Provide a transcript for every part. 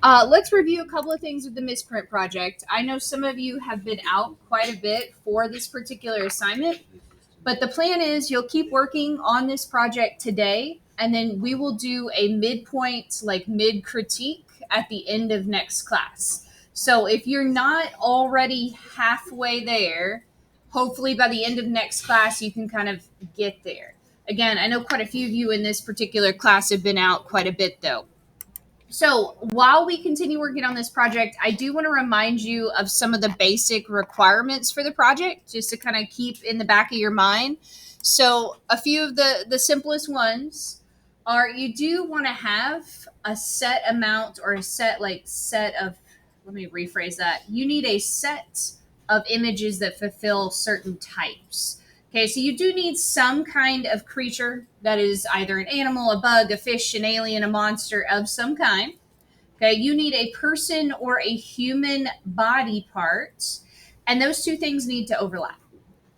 Let's review a couple of things with the Misprint project. I know some of you have been out quite a bit for this particular assignment, but the plan is you'll keep working on this project today, and then we will do a midpoint, like mid critique at the end of next class. So if you're not already halfway there, hopefully by the end of next class, you can kind of get there. Again, I know quite a few of you in this particular class have been out quite a bit though. So while we continue working on this project, I do want to remind you of some of the basic requirements for the project, just to kind of keep in the back of your mind. So a few of the simplest ones are you do want to have a set amount or a set of, let me rephrase that. You need a set of images that fulfill certain types. Okay, so you do need some kind of creature that is either an animal, a bug, a fish, an alien, a monster of some kind. Okay, you need a person or a human body part, and those two things need to overlap.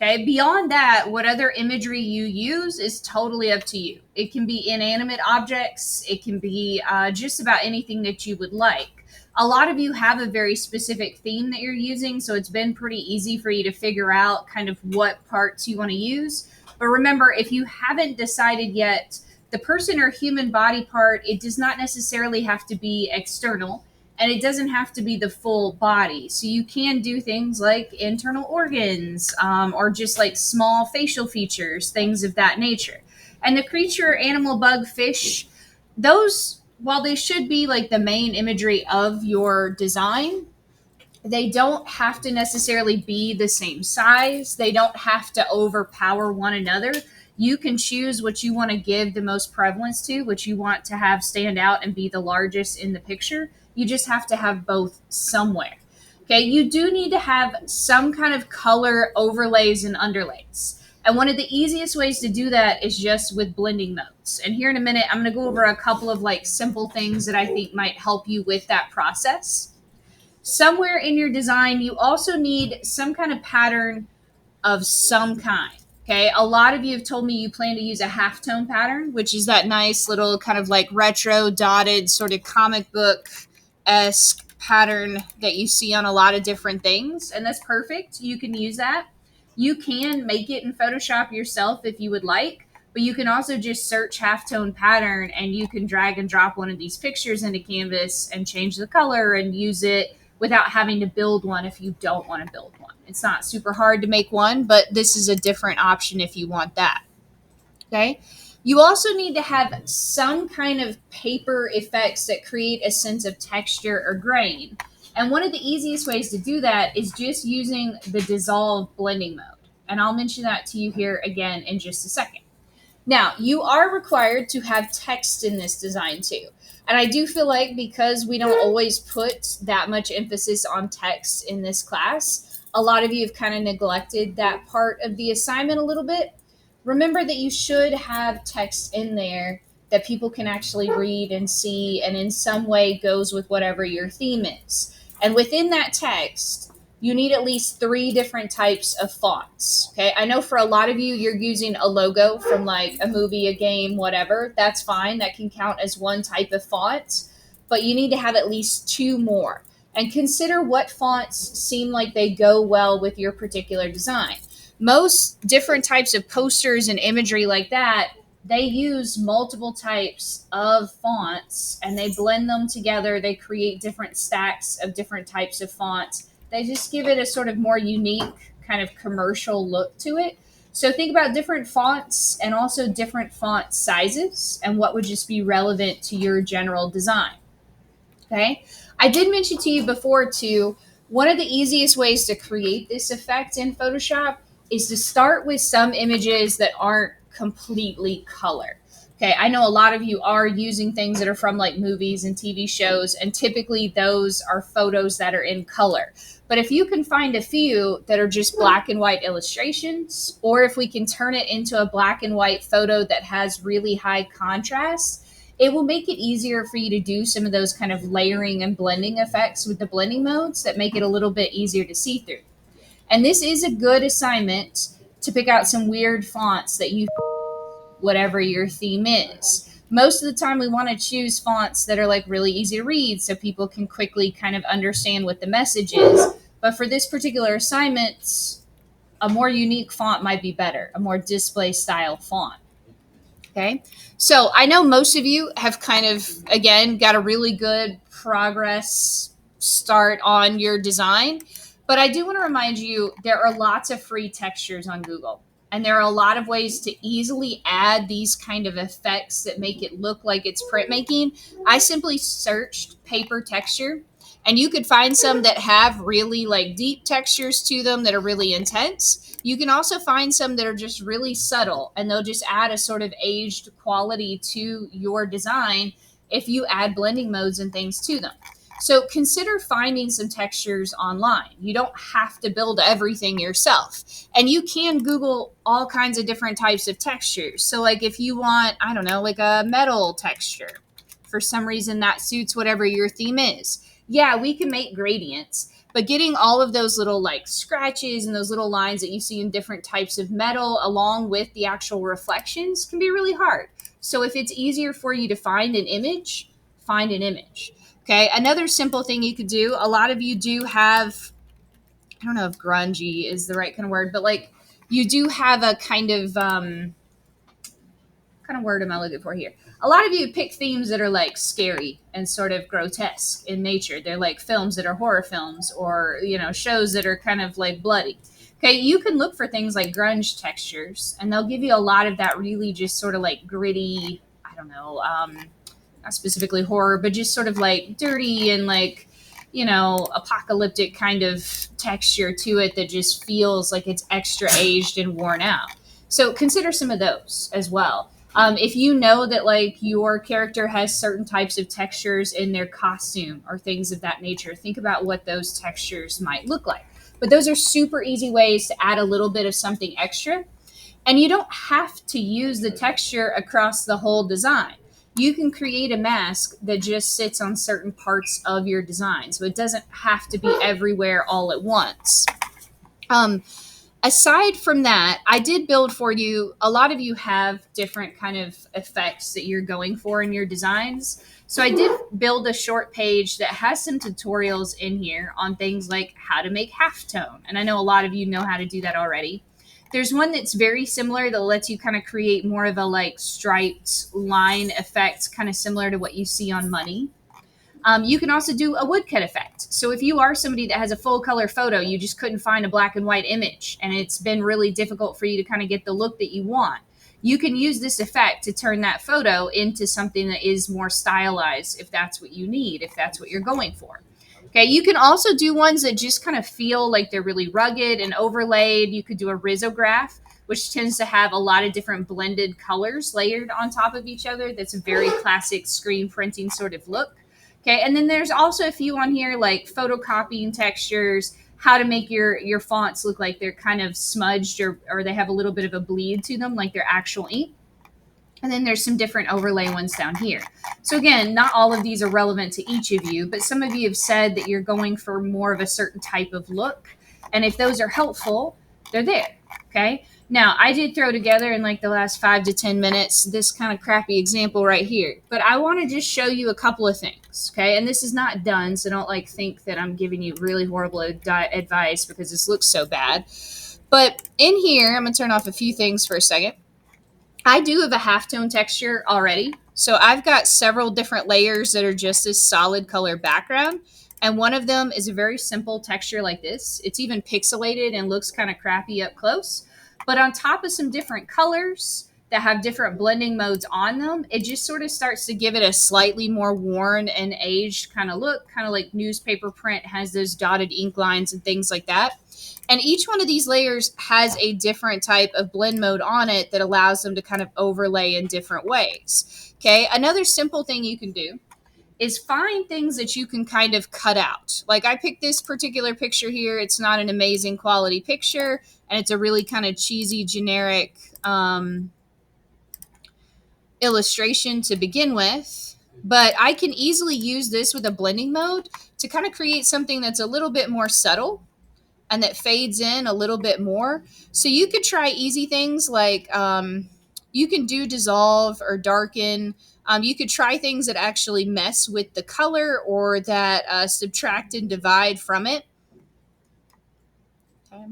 Okay, beyond that, what other imagery you use is totally up to you. It can be inanimate objects, it can be just about anything that you would like. A lot of you have a very specific theme that you're using, so it's been pretty easy for you to figure out kind of what parts you want to use. But remember, if you haven't decided yet, the person or human body part, it does not necessarily have to be external, and it doesn't have to be the full body. So you can do things like internal organs, or just like small facial features, things of that nature. And the creature, animal, bug, fish, those, while they should be like the main imagery of your design, they don't have to necessarily be the same size. They don't have to overpower one another. You can choose what you want to give the most prevalence to, what you want to have stand out and be the largest in the picture. You just have to have both somewhere. Okay, you do need to have some kind of color overlays and underlays. And one of the easiest ways to do that is just with blending modes. And here in a minute, I'm going to go over a couple of like simple things that I think might help you with that process. Somewhere in your design, you also need some kind of pattern of some kind. Okay, a lot of you have told me you plan to use a halftone pattern, which is that nice little kind of like retro dotted sort of comic book-esque pattern that you see on a lot of different things. And that's perfect. You can use that. You can make it in Photoshop yourself if you would like, but you can also just search halftone pattern and you can drag and drop one of these pictures into Canvas and change the color and use it without having to build one if you don't want to build one. It's not super hard to make one, but this is a different option if you want that. Okay. You also need to have some kind of paper effects that create a sense of texture or grain. And one of the easiest ways to do that is just using the dissolve blending mode. And I'll mention that to you here again in just a second. Now, you are required to have text in this design too. And I do feel like because we don't always put that much emphasis on text in this class, a lot of you have kind of neglected that part of the assignment a little bit. Remember that you should have text in there that people can actually read and see and in some way goes with whatever your theme is. And within that text, you need at least 3 different types of fonts. Okay, I know for a lot of you, you're using a logo from like a movie, a game, whatever. That's fine. That can count as one type of font, but you need to have at least 2 more. And consider what fonts seem like they go well with your particular design. Most different types of posters and imagery like that, they use multiple types of fonts and they blend them together. They create different stacks of different types of fonts. They just give it a sort of more unique kind of commercial look to it. So think about different fonts and also different font sizes and what would just be relevant to your general design. Okay. I did mention to you before too, one of the easiest ways to create this effect in Photoshop is to start with some images that aren't completely color. Okay, I know a lot of you are using things that are from like movies and TV shows, and typically those are photos that are in color. But if you can find a few that are just black and white illustrations, or if we can turn it into a black and white photo that has really high contrast, it will make it easier for you to do some of those kind of layering and blending effects with the blending modes that make it a little bit easier to see through. And this is a good assignment to pick out some weird fonts that you, whatever your theme is. Most of the time we want to choose fonts that are like really easy to read so people can quickly kind of understand what the message is. But for this particular assignment, a more unique font might be better, a more display style font. Okay. So I know most of you have kind of, again, got a really good progress start on your design. But I do want to remind you there are lots of free textures on Google. And there are a lot of ways to easily add these kind of effects that make it look like it's printmaking. I simply searched paper texture, and you could find some that have really like deep textures to them that are really intense. You can also find some that are just really subtle, and they'll just add a sort of aged quality to your design if you add blending modes and things to them. So consider finding some textures online. You don't have to build everything yourself. And you can Google all kinds of different types of textures. So like if you want, I don't know, like a metal texture, for some reason that suits whatever your theme is. Yeah, we can make gradients, but getting all of those little like scratches and those little lines that you see in different types of metal along with the actual reflections can be really hard. So if it's easier for you to find an image, find an image. Okay. Another simple thing you could do, a lot of you do have, I don't know if grungy is the right kind of word, but like you do have a kind of word am I looking for here? A lot of you pick themes that are like scary and sort of grotesque in nature. They're like films that are horror films, or, you know, shows that are kind of like bloody. Okay, you can look for things like grunge textures, and they'll give you a lot of that really just sort of like gritty, I don't know, not specifically horror, but just sort of like dirty and like, you know, apocalyptic kind of texture to it that just feels like it's extra aged and worn out. So consider some of those as well. If you know that like your character has certain types of textures in their costume or things of that nature, think about what those textures might look like. But those are super easy ways to add a little bit of something extra. And you don't have to use the texture across the whole design. You can create a mask that just sits on certain parts of your design. So it doesn't have to be everywhere all at once. Um, Aside from that, I did build for you. A lot of you have different kind of effects that you're going for in your designs. So I did build a short page that has some tutorials in here on things like how to make halftone. And I know a lot of you know how to do that already. There's one that's very similar that lets you kind of create more of a like striped line effect, kind of similar to what you see on money. You can also do a woodcut effect. So if you are somebody that has a full color photo, you just couldn't find a black and white image, and it's been really difficult for you to kind of get the look that you want, you can use this effect to turn that photo into something that is more stylized if that's what you need, if that's what you're going for. Okay, you can also do ones that just kind of feel like they're really rugged and overlaid. You could do a risograph, which tends to have a lot of different blended colors layered on top of each other. That's a very classic screen printing sort of look. Okay, and then there's also a few on here like photocopying textures, how to make your fonts look like they're kind of smudged, or they have a little bit of a bleed to them, like they're actual ink. And then there's some different overlay ones down here. So again, not all of these are relevant to each of you, but some of you have said that you're going for more of a certain type of look. And if those are helpful, they're there. Okay. Now, I did throw together in like the last 5 to 10 minutes this kind of crappy example right here, but I want to just show you a couple of things. Okay. And this is not done, so don't like think that I'm giving you really horrible advice because this looks so bad. But in here, I'm going to turn off a few things for a second. I do have a halftone texture already. So I've got several different layers that are just this solid color background. And one of them is a very simple texture like this. It's even pixelated and looks kind of crappy up close. But on top of some different colors that have different blending modes on them, it just sort of starts to give it a slightly more worn and aged kind of look, kind of like newspaper print has those dotted ink lines and things like that. And each one of these layers has a different type of blend mode on it that allows them to kind of overlay in different ways. Okay, another simple thing you can do is find things that you can kind of cut out. Like I picked this particular picture here. It's not an amazing quality picture, and it's a really kind of cheesy, generic illustration to begin with. But I can easily use this with a blending mode to kind of create something that's a little bit more subtle and that fades in a little bit more. So you could try easy things like you can do dissolve or darken. You could try things that actually mess with the color or that subtract and divide from it. Okay.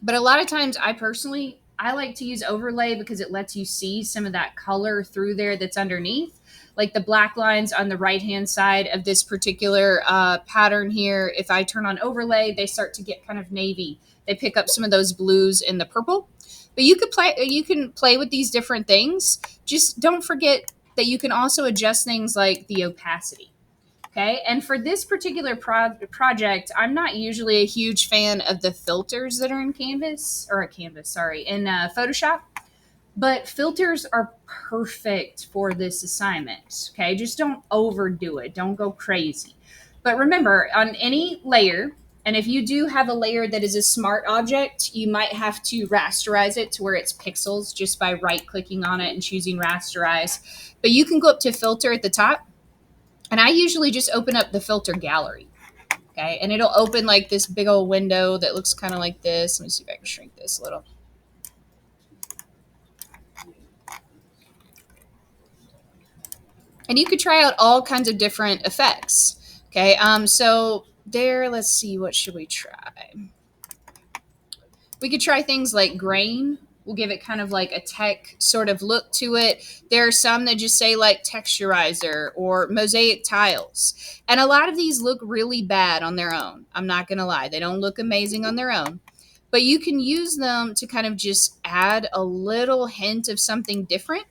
But a lot of times I like to use overlay because it lets you see some of that color through there that's underneath. Like the black lines on the right hand side of this particular pattern here, if I turn on overlay, they start to get kind of navy. They pick up some of those blues and the purple. But you can play with these different things. Just don't forget that you can also adjust things like the opacity. Okay. And for this particular project, I'm not usually a huge fan of the filters that are in in Photoshop. But filters are perfect for this assignment. Okay. Just don't overdo it. Don't go crazy. But remember, on any layer, and if you do have a layer that is a smart object, you might have to rasterize it to where it's pixels just by right clicking on it and choosing rasterize. But you can go up to filter at the top. And I usually just open up the filter gallery. Okay. And it'll open like this big old window that looks kind of like this. Let me see if I can shrink this a little. And you could try out all kinds of different effects. Okay. So there, let's see, what should we try? We could try things like grain. We'll give it kind of like a tech sort of look to it. There are some that just say like texturizer or mosaic tiles. And a lot of these look really bad on their own. I'm not going to lie. They don't look amazing on their own. But you can use them to kind of just add a little hint of something different.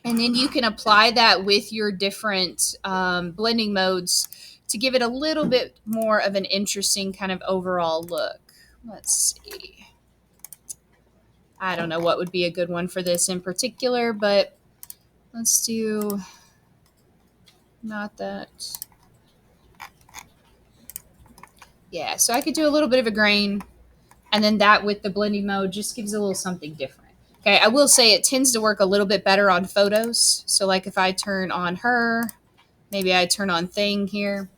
And then you can apply that with your different blending modes to give it a little bit more of an interesting kind of overall look. Let's see. I don't know what would be a good one for this in particular, but let's do not that. Yeah, so I could do a little bit of a grain, and then that with the blending mode just gives a little something different. Okay, I will say it tends to work a little bit better on photos. So like if I turn on her, maybe I turn on thing here.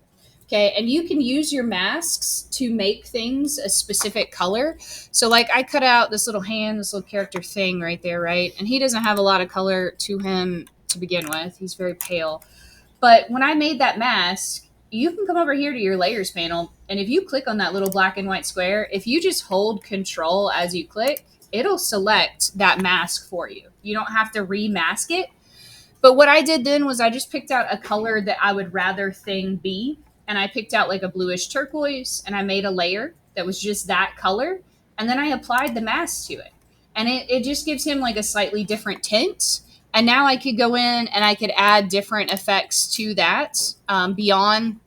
Okay, and you can use your masks to make things a specific color. So like I cut out this little hand, this little character thing right there, right? And he doesn't have a lot of color to him to begin with. He's very pale. But when I made that mask, you can come over here to your layers panel. And if you click on that little black and white square, if you just hold control as you click, it'll select that mask for you. You don't have to remask it. But what I did then was I just picked out a color that I would rather thing be. And I picked out like a bluish turquoise and I made a layer that was just that color. And then I applied the mask to it. And it just gives him like a slightly different tint. And now I could go in and I could add different effects to that beyond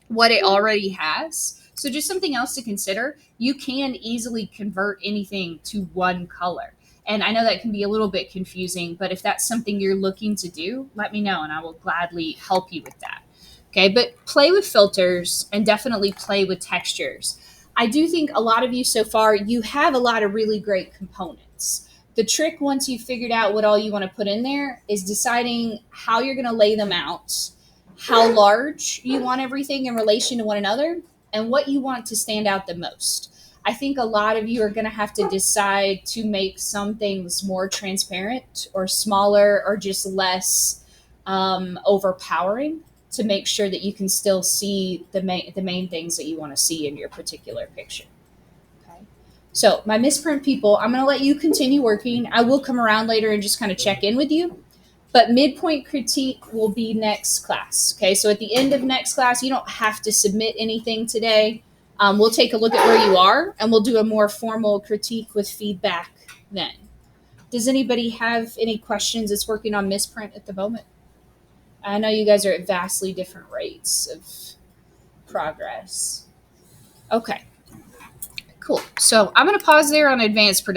what it already has. So just something else to consider. You can easily convert anything to one color. And I know that can be a little bit confusing, but if that's something you're looking to do, let me know and I will gladly help you with that. Okay, but play with filters and definitely play with textures. I do think a lot of you so far, you have a lot of really great components. The trick, once you've figured out what all you want to put in there, is deciding how you're going to lay them out, how large you want everything in relation to one another, and what you want to stand out the most. I think a lot of you are going to have to decide to make some things more transparent or smaller or just less overpowering to make sure that you can still see the main things that you want to see in your particular picture. Okay. So my misprint people, I'm going to let you continue working. I will come around later and just kind of check in with you. But midpoint critique will be next class. Okay, so at the end of next class, you don't have to submit anything today. We'll take a look at where you are, and we'll do a more formal critique with feedback then. Does anybody have any questions that's working on misprint at the moment? I know you guys are at vastly different rates of progress. Okay, cool. So I'm going to pause there on advanced production.